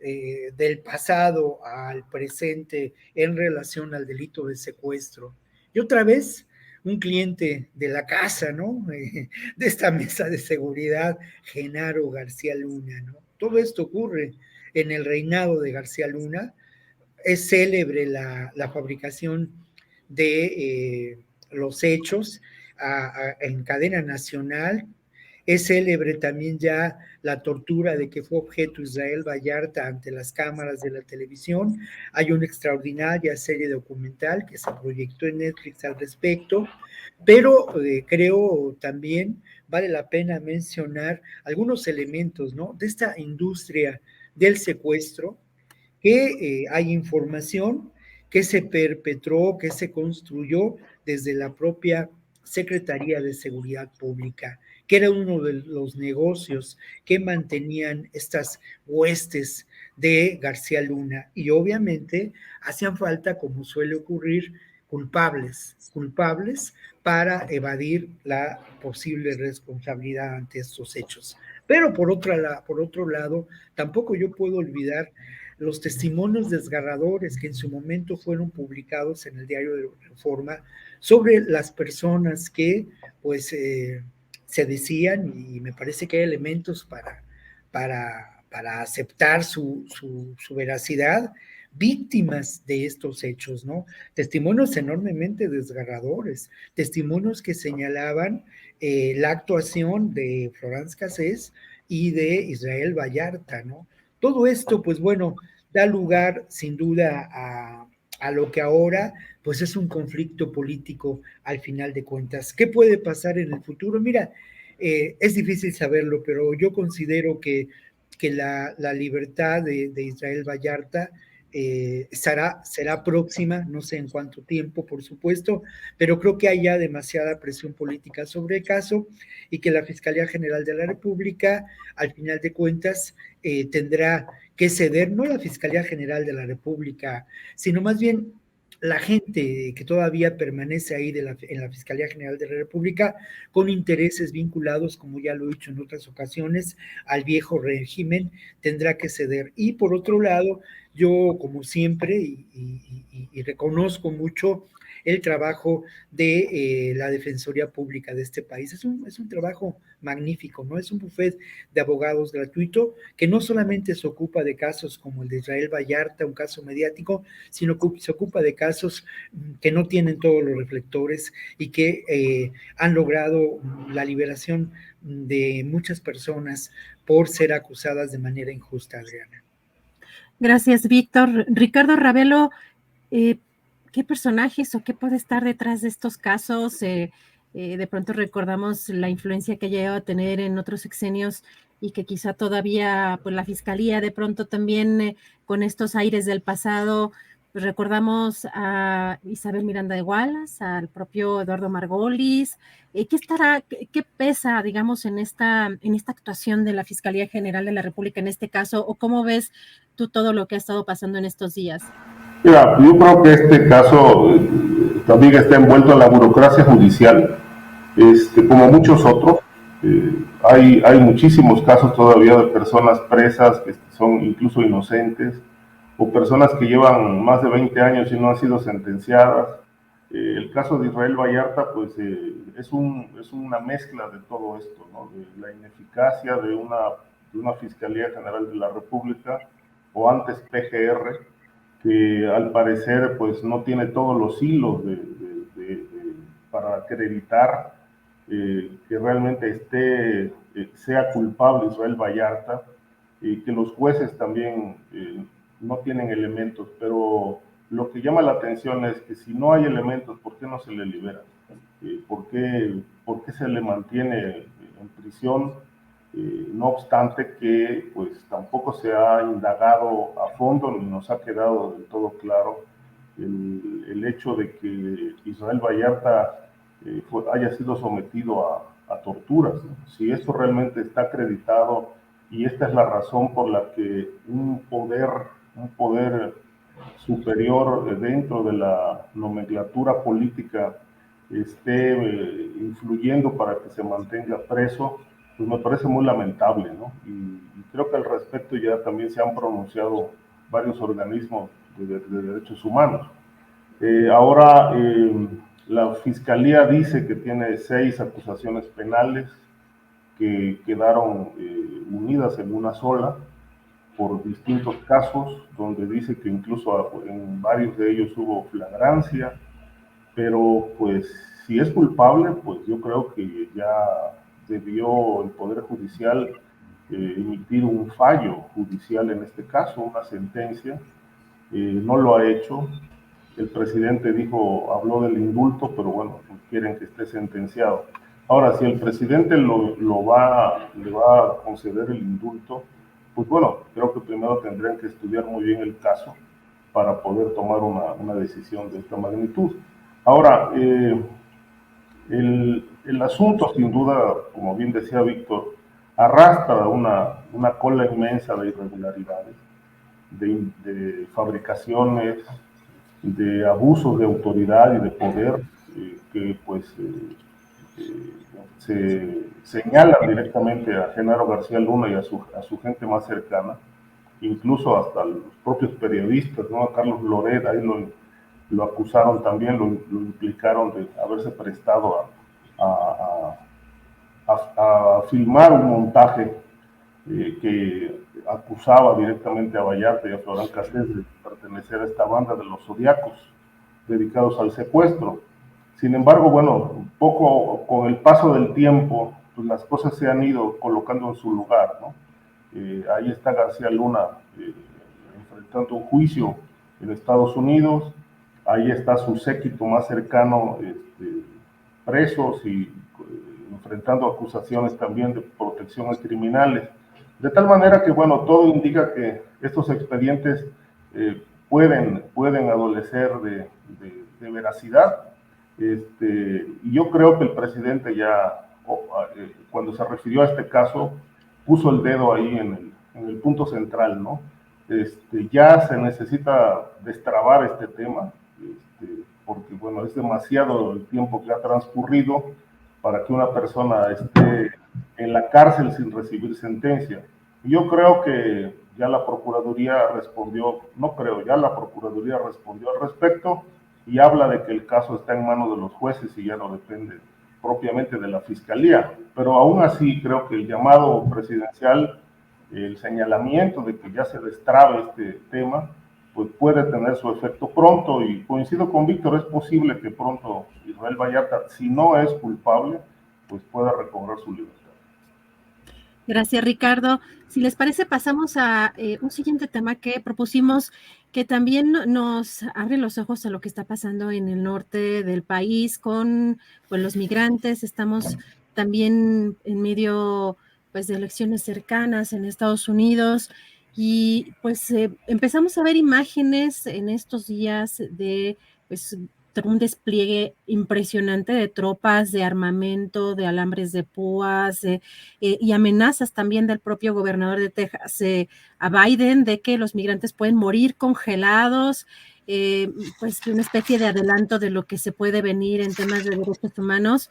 del pasado al presente en relación al delito de secuestro? Y otra vez, un cliente de la casa, ¿no? De esta mesa de seguridad, Genaro García Luna, ¿no? Todo esto ocurre en el reinado de García Luna. Es célebre la fabricación de los hechos en cadena nacional. Es célebre también ya la tortura de que fue objeto Israel Vallarta ante las cámaras de la televisión. Hay una extraordinaria serie documental que se proyectó en Netflix al respecto, pero creo también vale la pena mencionar algunos elementos, ¿no? De esta industria del secuestro, que hay información que se perpetró, que se construyó desde la propia Secretaría de Seguridad Pública, que era uno de los negocios que mantenían estas huestes de García Luna. Y obviamente hacían falta, como suele ocurrir, culpables para evadir la posible responsabilidad ante estos hechos. Pero por otro lado, tampoco yo puedo olvidar los testimonios desgarradores que en su momento fueron publicados en el diario de Reforma sobre las personas que pues se decían, y me parece que hay elementos para aceptar su veracidad, víctimas de estos hechos, ¿no? Testimonios enormemente desgarradores, testimonios que señalaban la actuación de Florence Cassés y de Israel Vallarta, ¿no? Todo esto, pues bueno, da lugar sin duda a lo que ahora pues es un conflicto político al final de cuentas. ¿Qué puede pasar en el futuro? Mira, es difícil saberlo, pero yo considero que la libertad de Israel Vallarta será próxima, no sé en cuánto tiempo, por supuesto, pero creo que hay ya demasiada presión política sobre el caso y que la Fiscalía General de la República, al final de cuentas, tendrá que ceder, no la Fiscalía General de la República, sino más bien la gente que todavía permanece ahí en la Fiscalía General de la República con intereses vinculados, como ya lo he dicho en otras ocasiones, al viejo régimen, tendrá que ceder. Y por otro lado, yo como siempre, y reconozco mucho el trabajo de la Defensoría Pública de este país. Es un trabajo magnífico, ¿no? Es un buffet de abogados gratuito que no solamente se ocupa de casos como el de Israel Vallarta, un caso mediático, sino que se ocupa de casos que no tienen todos los reflectores y que han logrado la liberación de muchas personas por ser acusadas de manera injusta, Adriana. Gracias, Víctor. Ricardo Ravelo, ¿qué personajes o qué puede estar detrás de estos casos? De pronto recordamos la influencia que llegó a tener en otros sexenios y que quizá todavía pues la Fiscalía de pronto también con estos aires del pasado, pues recordamos a Isabel Miranda de Wallace, al propio Eduardo Margolis. ¿Qué pesa, digamos, en esta actuación de la Fiscalía General de la República en este caso? ¿O cómo ves tú todo lo que ha estado pasando en estos días? Mira, yo creo que este caso también está envuelto en la burocracia judicial, como muchos otros. Hay muchísimos casos todavía de personas presas que son incluso inocentes, o personas que llevan más de 20 años y no han sido sentenciadas. El caso de Israel Vallarta, pues es una mezcla de todo esto, ¿no? De la ineficacia de una Fiscalía General de la República, o antes PGR, que al parecer pues no tiene todos los hilos para acreditar que realmente sea culpable Israel Vallarta, y que los jueces también no tienen elementos, pero lo que llama la atención es que si no hay elementos, ¿por qué no se le libera? ¿Por qué se le mantiene en prisión? No obstante que pues tampoco se ha indagado a fondo ni nos ha quedado del todo claro el hecho de que Israel Vallarta haya sido sometido a torturas, ¿no? Si esto realmente está acreditado, y esta es la razón por la que un poder superior dentro de la nomenclatura política esté influyendo para que se mantenga preso, pues me parece muy lamentable, ¿no? Y creo que al respecto ya también se han pronunciado varios organismos de derechos humanos. Ahora la Fiscalía dice que tiene 6 acusaciones penales que quedaron unidas en una sola por distintos casos, donde dice que incluso en varios de ellos hubo flagrancia, pero pues si es culpable, pues yo creo que ya debió el Poder Judicial emitir un fallo judicial en este caso, una sentencia. No lo ha hecho. El presidente habló del indulto, pero bueno, quieren que esté sentenciado. Ahora, si el presidente le va a conceder el indulto, pues bueno, creo que primero tendrían que estudiar muy bien el caso para poder tomar una decisión de esta magnitud. Ahora, el asunto, sin duda, como bien decía Víctor, arrastra una cola inmensa de irregularidades, de fabricaciones, de abusos de autoridad y de poder que pues se señalan directamente a Genaro García Luna y a su gente más cercana. incluso hasta los propios periodistas, ¿no? A Carlos Loret, ahí lo acusaron también, lo implicaron de haberse prestado a filmar un montaje que acusaba directamente a Vallarta y a Florán Cassés de pertenecer a esta banda de los Zodiacos, dedicados al secuestro. Sin embargo, bueno, un poco con el paso del tiempo, pues las cosas se han ido colocando en su lugar, ¿no? Ahí está García Luna enfrentando un juicio en Estados Unidos, ahí está su séquito más cercano presos y enfrentando acusaciones también de protección a criminales. De tal manera que, bueno, todo indica que estos expedientes pueden adolecer de veracidad. Y yo creo que el presidente ya, cuando se refirió a este caso, puso el dedo ahí en el punto central, ¿no? Ya se necesita destrabar este tema, porque, bueno, es demasiado el tiempo que ha transcurrido para que una persona esté en la cárcel sin recibir sentencia. Yo creo que ya la Procuraduría respondió, no creo, ya la Procuraduría respondió al respecto y habla de que el caso está en manos de los jueces y ya no depende propiamente de la Fiscalía. Pero aún así creo que el llamado presidencial, el señalamiento de que ya se destrabe este tema, pues puede tener su efecto pronto, y coincido con Víctor, es posible que pronto Israel Vallarta, si no es culpable, pues pueda recobrar su libertad. Gracias, Ricardo. Si les parece, pasamos a un siguiente tema que propusimos, que también nos abre los ojos a lo que está pasando en el norte del país con pues, los migrantes. Estamos también en medio pues, de elecciones cercanas en Estados Unidos y pues empezamos a ver imágenes en estos días de pues, un despliegue impresionante de tropas, de armamento, de alambres de púas, y amenazas también del propio gobernador de Texas a Biden de que los migrantes pueden morir congelados, pues una especie de adelanto de lo que se puede venir en temas de derechos humanos.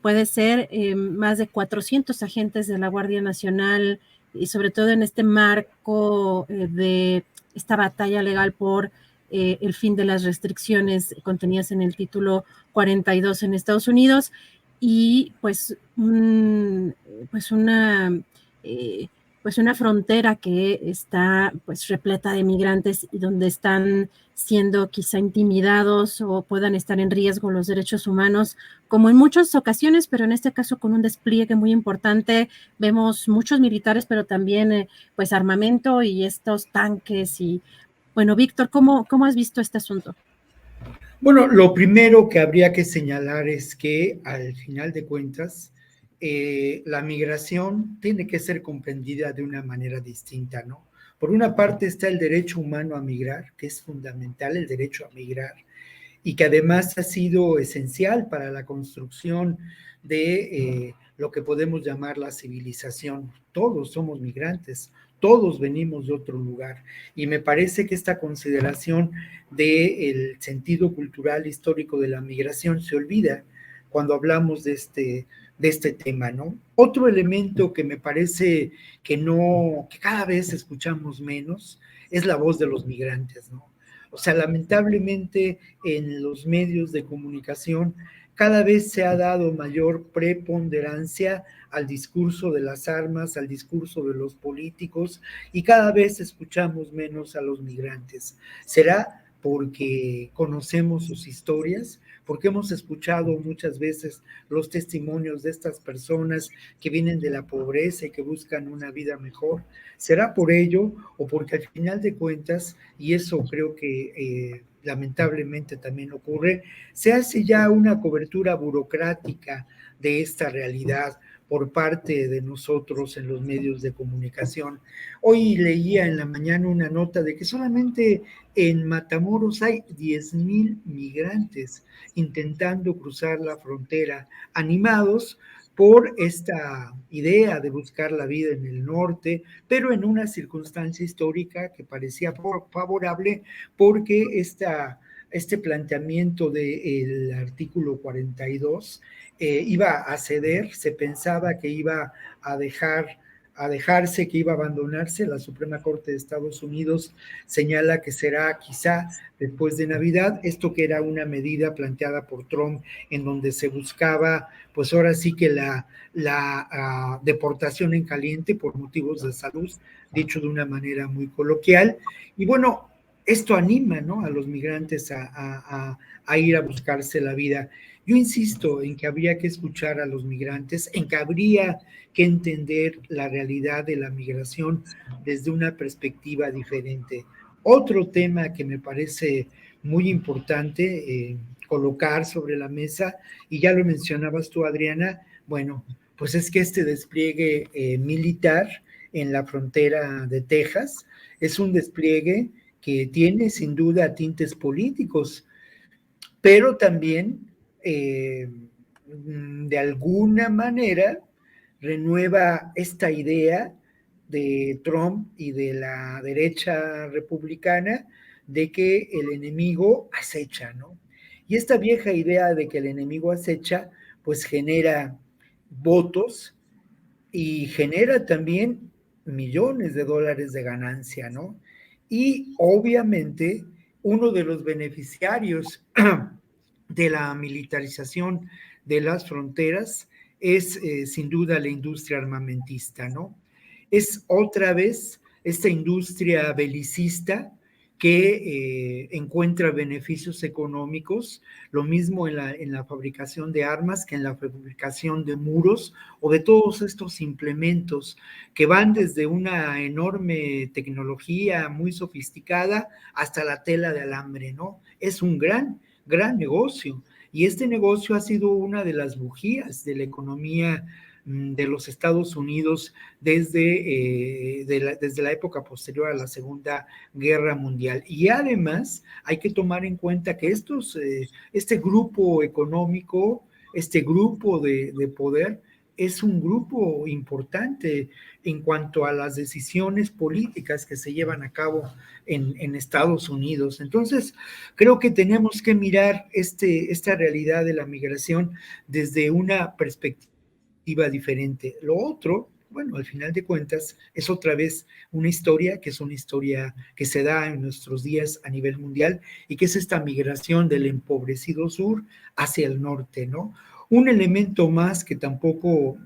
Puede ser más de 400 agentes de la Guardia Nacional y sobre todo en este marco de esta batalla legal por el fin de las restricciones contenidas en el título 42 en Estados Unidos y pues, pues una frontera que está pues repleta de migrantes y donde están siendo quizá intimidados o puedan estar en riesgo los derechos humanos, como en muchas ocasiones, pero en este caso con un despliegue muy importante. Vemos muchos militares, pero también pues armamento y estos tanques y bueno, Víctor, ¿cómo has visto este asunto? Bueno, lo primero que habría que señalar es que al final de cuentas, la migración tiene que ser comprendida de una manera distinta, ¿no? Por una parte está el derecho humano a migrar, que es fundamental el derecho a migrar, y que además ha sido esencial para la construcción de lo que podemos llamar la civilización. Todos somos migrantes, todos venimos de otro lugar, y me parece que esta consideración del sentido cultural histórico de la migración se olvida cuando hablamos de este tema, ¿no? Otro elemento que me parece que cada vez escuchamos menos es la voz de los migrantes, ¿no? O sea, lamentablemente en los medios de comunicación cada vez se ha dado mayor preponderancia al discurso de las armas, al discurso de los políticos, y cada vez escuchamos menos a los migrantes. ¿Será porque conocemos sus historias? Porque hemos escuchado muchas veces los testimonios de estas personas que vienen de la pobreza y que buscan una vida mejor. ¿Será por ello o porque al final de cuentas, y eso creo que lamentablemente también ocurre, se hace ya una cobertura burocrática de esta realidad por parte de nosotros en los medios de comunicación? Hoy leía en la mañana una nota de que solamente en Matamoros hay 10,000 migrantes intentando cruzar la frontera, animados por esta idea de buscar la vida en el norte, pero en una circunstancia histórica que parecía favorable porque este planteamiento del artículo 42 iba a ceder, se pensaba que iba a dejar a dejarse, que iba a abandonarse. La Suprema Corte de Estados Unidos señala que será quizá después de Navidad, esto que era una medida planteada por Trump en donde se buscaba, pues ahora sí que la deportación en caliente por motivos de salud, dicho de una manera muy coloquial. Y bueno, esto anima, ¿no?, a los migrantes a ir a buscarse la vida. Yo insisto en que habría que escuchar a los migrantes, en que habría que entender la realidad de la migración desde una perspectiva diferente. Otro tema que me parece muy importante colocar sobre la mesa, y ya lo mencionabas tú, Adriana, bueno, pues es que este despliegue militar en la frontera de Texas es un despliegue que tiene sin duda tintes políticos, pero también de alguna manera renueva esta idea de Trump y de la derecha republicana de que el enemigo acecha, ¿no? Y esta vieja idea de que el enemigo acecha, pues genera votos y genera también millones de dólares de ganancia, ¿no? Y obviamente uno de los beneficiarios de la militarización de las fronteras es sin duda la industria armamentista, ¿no? Es otra vez esta industria belicista que encuentra beneficios económicos, lo mismo en la fabricación de armas que en la fabricación de muros o de todos estos implementos que van desde una enorme tecnología muy sofisticada hasta la tela de alambre, ¿no? Es un gran negocio, y este negocio ha sido una de las bujías de la economía de los Estados Unidos desde la época posterior a la Segunda Guerra Mundial. Y además hay que tomar en cuenta que este grupo económico, este grupo de poder, es un grupo importante en cuanto a las decisiones políticas que se llevan a cabo en Estados Unidos. Entonces, creo que tenemos que mirar esta realidad de la migración desde una perspectiva diferente. Lo otro, bueno, al final de cuentas, es otra vez una historia que es una historia que se da en nuestros días a nivel mundial y que es esta migración del empobrecido sur hacia el norte, ¿no? Un elemento más que tampoco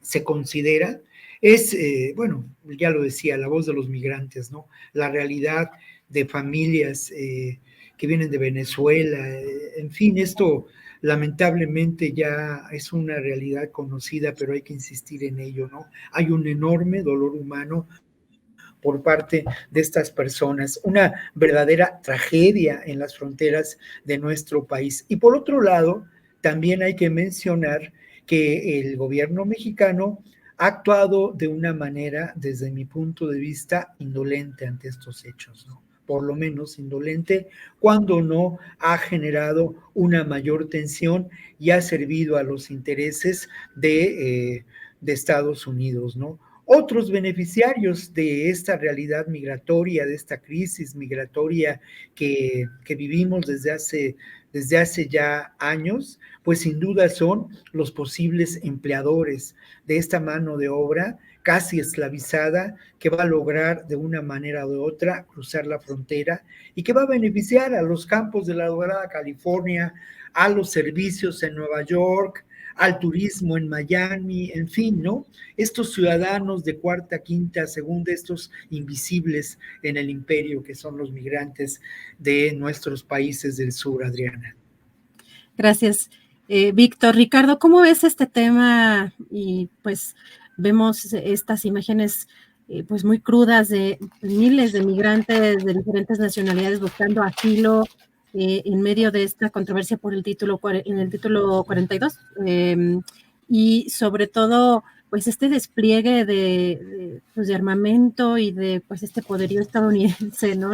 se considera es, bueno, ya lo decía, la voz de los migrantes, ¿no? La realidad de familias que vienen de Venezuela, en fin, esto lamentablemente ya es una realidad conocida, pero hay que insistir en ello, ¿no? Hay un enorme dolor humano por parte de estas personas, una verdadera tragedia en las fronteras de nuestro país. Y por otro lado, también hay que mencionar que el gobierno mexicano ha actuado de una manera, desde mi punto de vista, indolente ante estos hechos, ¿no? Por lo menos indolente, cuando no ha generado una mayor tensión y ha servido a los intereses de Estados Unidos, ¿no? Otros beneficiarios de esta realidad migratoria, de esta crisis migratoria que vivimos desde hace ya años, pues sin duda son los posibles empleadores de esta mano de obra casi esclavizada, que va a lograr de una manera o de otra cruzar la frontera y que va a beneficiar a los campos de la Dorada California, a los servicios en Nueva York, al turismo en Miami, en fin, ¿no? Estos ciudadanos de cuarta, quinta, segunda, estos invisibles en el imperio que son los migrantes de nuestros países del sur, Adriana. Gracias, Víctor. Ricardo, ¿cómo ves este tema? Y pues vemos estas imágenes pues muy crudas de miles de migrantes de diferentes nacionalidades buscando asilo en medio de esta controversia por el título 42 y sobre todo pues este despliegue de armamento y de pues este poderío estadounidense, ¿no?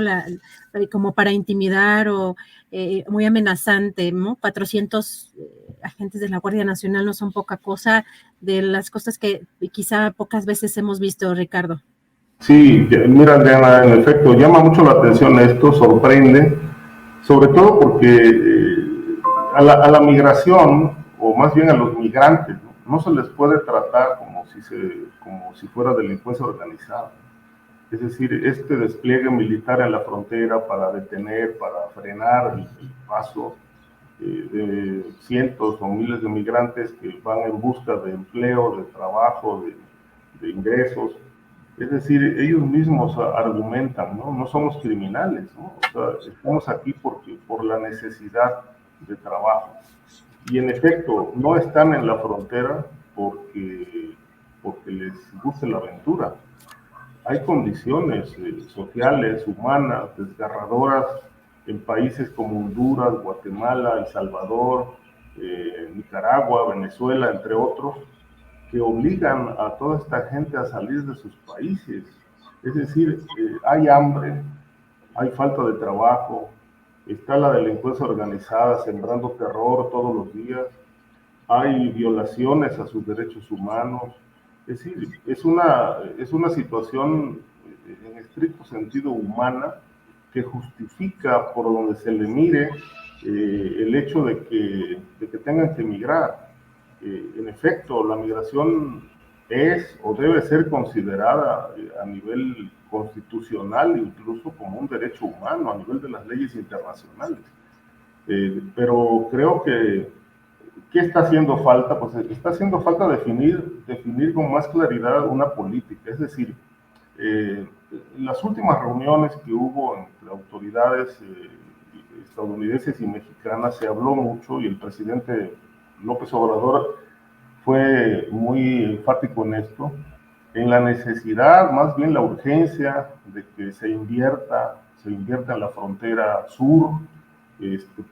Como para intimidar o muy amenazante, ¿no? 400 agentes de la Guardia Nacional no son poca cosa, de las cosas que quizá pocas veces hemos visto, Ricardo. Sí, mira, Adriana, en efecto, llama mucho la atención esto, sorprende, sobre todo porque a la migración, o más bien a los migrantes, no se les puede tratar como si se como si fuera delincuencia organizada. Es decir, este despliegue militar en la frontera para detener, para frenar el paso de cientos o miles de migrantes que van en busca de empleo, de trabajo, de ingresos. Es decir, ellos mismos argumentan, ¿no? No somos criminales, ¿no? O sea, estamos aquí por la necesidad de trabajo. Y en efecto, no están en la frontera porque les guste la aventura. Hay condiciones sociales, humanas, desgarradoras en países como Honduras, Guatemala, El Salvador, Nicaragua, Venezuela, entre otros, que obligan a toda esta gente a salir de sus países. Es decir, hay hambre, hay falta de trabajo, está la delincuencia organizada sembrando terror todos los días, hay violaciones a sus derechos humanos. Es decir, es una situación en estricto sentido humana que justifica por donde se le mire el hecho de que tengan que emigrar. En efecto, la migración es o debe ser considerada a nivel constitucional, incluso como un derecho humano, a nivel de las leyes internacionales. Pero creo que ¿qué está haciendo falta? Pues está haciendo falta definir con más claridad una política. Es decir, en las últimas reuniones que hubo entre autoridades estadounidenses y mexicanas se habló mucho y el presidente López Obrador fue muy enfático en esto, en la necesidad, más bien la urgencia de que se invierta en la frontera sur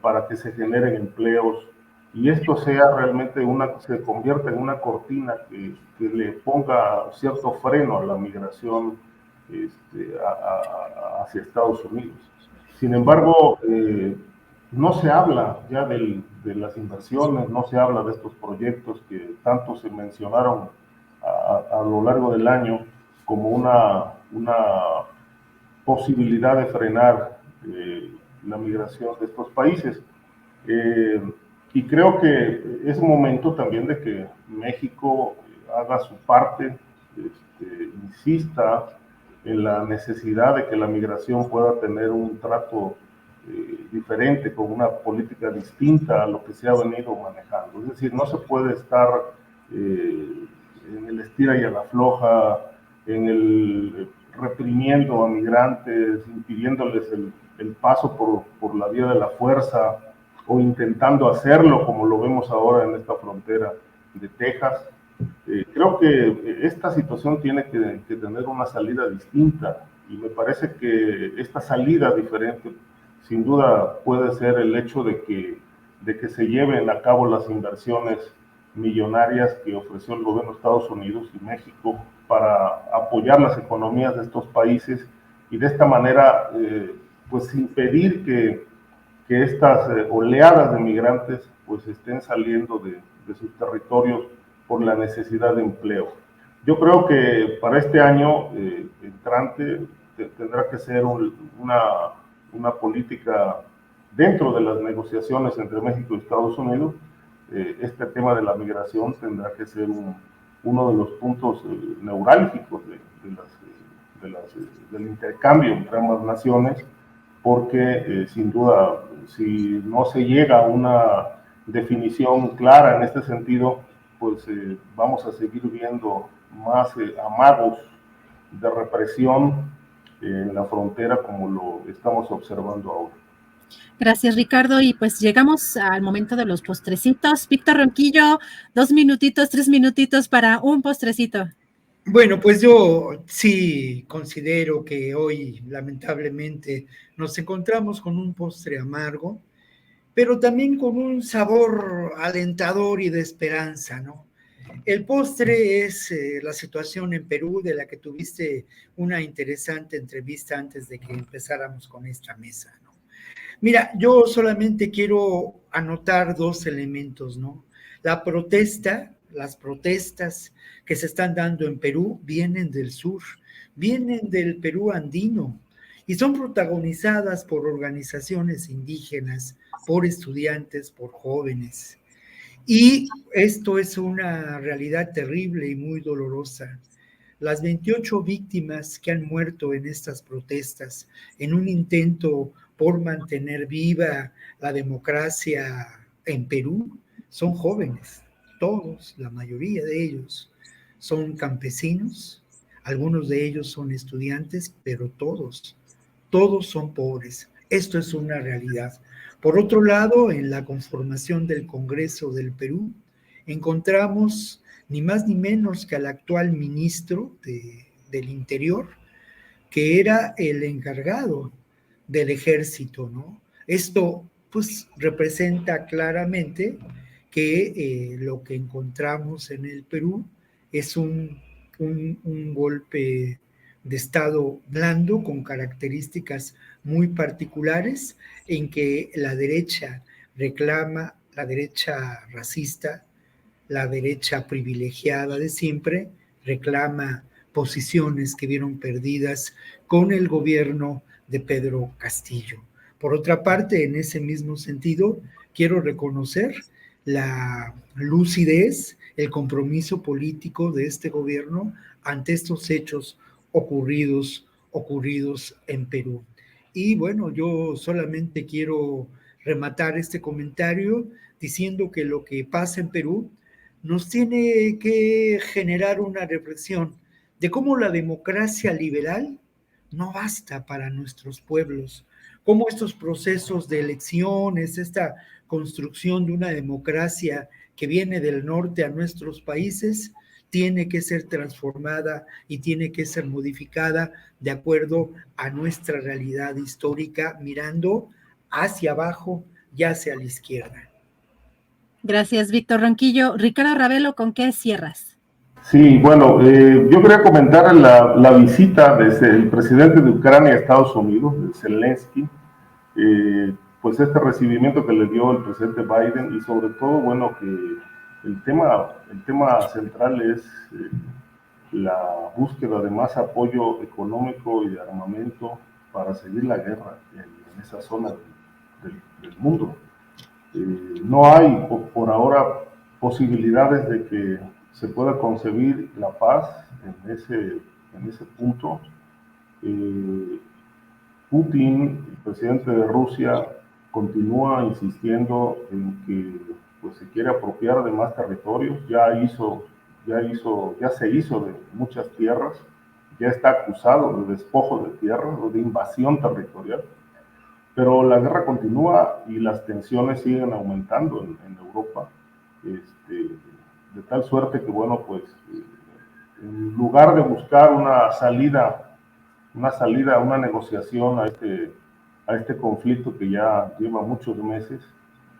para que se generen empleos y esto sea realmente se convierta en una cortina que le ponga cierto freno a la migración hacia Estados Unidos. Sin embargo, no se habla ya de las inversiones, no se habla de estos proyectos que tanto se mencionaron a lo largo del año como una posibilidad de frenar la migración de estos países. Y creo que es momento también de que México haga su parte, insista en la necesidad de que la migración pueda tener un trato diferente, con una política distinta a lo que se ha venido manejando. Es decir, no se puede estar en el estira y a la floja, en el reprimiendo a migrantes, impidiéndoles el paso por la vía de la fuerza, o intentando hacerlo como lo vemos ahora en esta frontera de Texas. Creo que esta situación tiene que tener una salida distinta y me parece que esta salida diferente sin duda puede ser el hecho de que se lleven a cabo las inversiones millonarias que ofreció el gobierno de Estados Unidos y México para apoyar las economías de estos países y de esta manera pues impedir que estas oleadas de migrantes pues estén saliendo de sus territorios por la necesidad de empleo. Yo creo que para este año entrante tendrá que ser una política dentro de las negociaciones entre México y Estados Unidos. Este tema de la migración tendrá que ser uno de los puntos neurálgicos del intercambio entre ambas naciones, porque sin duda, si no se llega a una definición clara en este sentido, pues vamos a seguir viendo más amagos de represión en la frontera como lo estamos observando ahora. Gracias, Ricardo. Y pues llegamos al momento de los postrecitos. Víctor Ronquillo, 2 minutitos, 3 minutitos para un postrecito. Bueno, pues yo sí considero que hoy, lamentablemente, nos encontramos con un postre amargo, pero también con un sabor alentador y de esperanza, ¿no? El postre es la situación en Perú, de la que tuviste una interesante entrevista antes de que empezáramos con esta mesa, ¿no? Mira, yo solamente quiero anotar 2 elementos, ¿no? La protesta, las protestas que se están dando en Perú vienen del sur, vienen del Perú andino y son protagonizadas por organizaciones indígenas, por estudiantes, por jóvenes. Y esto es una realidad terrible y muy dolorosa. las 28 víctimas que han muerto en estas protestas, en un intento por mantener viva la democracia en Perú, son jóvenes, todos, la mayoría de ellos son campesinos, algunos de ellos son estudiantes, pero todos son pobres. Esto es una realidad. Por otro lado, en la conformación del Congreso del Perú, encontramos ni más ni menos que al actual ministro del Interior, que era el encargado del ejército, ¿no? Esto, pues, representa claramente que lo que encontramos en el Perú es un golpe de Estado blando con características muy particulares en que la derecha reclama, la derecha racista, la derecha privilegiada de siempre, reclama posiciones que vieron perdidas con el gobierno de Pedro Castillo. Por otra parte, en ese mismo sentido, quiero reconocer la lucidez, el compromiso político de este gobierno ante estos hechos ocurridos en Perú. Y bueno, yo solamente quiero rematar este comentario diciendo que lo que pasa en Perú nos tiene que generar una reflexión de cómo la democracia liberal no basta para nuestros pueblos, cómo estos procesos de elecciones, esta construcción de una democracia que viene del norte a nuestros países, tiene que ser transformada y tiene que ser modificada de acuerdo a nuestra realidad histórica, mirando hacia abajo y hacia la izquierda. Gracias, Víctor Ronquillo. Ricardo Ravelo, ¿con qué cierras? Sí, bueno, yo quería comentar la visita del presidente de Ucrania a Estados Unidos, de Zelensky, pues este recibimiento que le dio el presidente Biden y sobre todo, bueno, que el tema central es la búsqueda de más apoyo económico y de armamento para seguir la guerra en esa zona del mundo. No hay por ahora posibilidades de que se pueda concebir la paz en ese punto. Putin, el presidente de Rusia, continúa insistiendo en que pues, se quiere apropiar de más territorios. Ya se hizo de muchas tierras, ya está acusado de despojo de tierras o de invasión territorial. Pero la guerra continúa y las tensiones siguen aumentando en Europa, de tal suerte que, bueno, pues, en lugar de buscar una negociación a este conflicto que ya lleva muchos meses,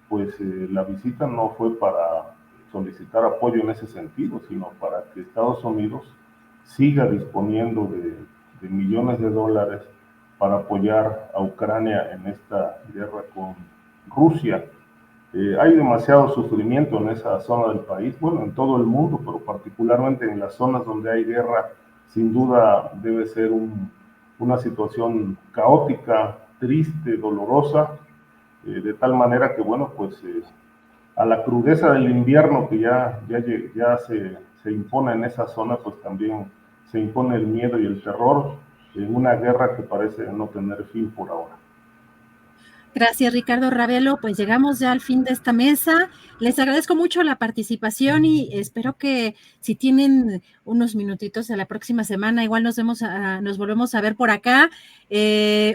pues la visita no fue para solicitar apoyo en ese sentido, sino para que Estados Unidos siga disponiendo de millones de dólares para apoyar a Ucrania en esta guerra con Rusia. Hay demasiado sufrimiento en esa zona del país, bueno, en todo el mundo, pero particularmente en las zonas donde hay guerra, sin duda debe ser una situación caótica, triste, dolorosa, de tal manera que, bueno, pues a la crudeza del invierno que ya se impone en esa zona, pues también se impone el miedo y el terror en una guerra que parece no tener fin por ahora. Gracias, Ricardo Ravelo. Pues llegamos ya al fin de esta mesa. Les agradezco mucho la participación y espero que si tienen unos minutitos a la próxima semana, igual nos volvemos a ver por acá.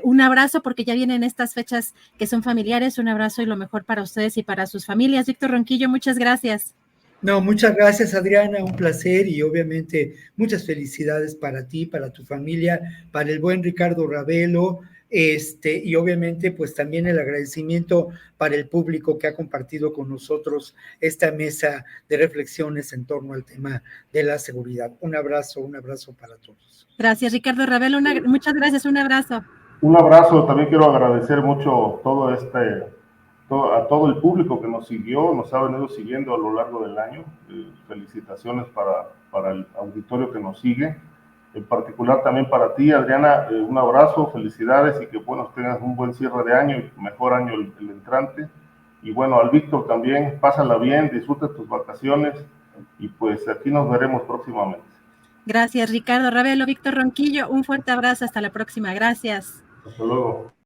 Un abrazo porque ya vienen estas fechas que son familiares. Un abrazo y lo mejor para ustedes y para sus familias. Víctor Ronquillo, muchas gracias. No, muchas gracias, Adriana, un placer y obviamente muchas felicidades para ti, para tu familia, para el buen Ricardo Ravelo, y obviamente pues también el agradecimiento para el público que ha compartido con nosotros esta mesa de reflexiones en torno al tema de la seguridad. Un abrazo para todos. Gracias, Ricardo Ravelo, muchas gracias, un abrazo. Un abrazo, también quiero agradecer mucho a todo el público que nos siguió, nos ha venido siguiendo a lo largo del año. Felicitaciones para el auditorio que nos sigue, en particular también para ti, Adriana, un abrazo, felicidades y que, bueno, tengas un buen cierre de año y mejor año el entrante. Y bueno, al Víctor también, pásala bien, disfruta tus vacaciones y pues aquí nos veremos próximamente. Gracias, Ricardo Ravelo, Víctor Ronquillo, un fuerte abrazo, hasta la próxima, gracias. Hasta luego.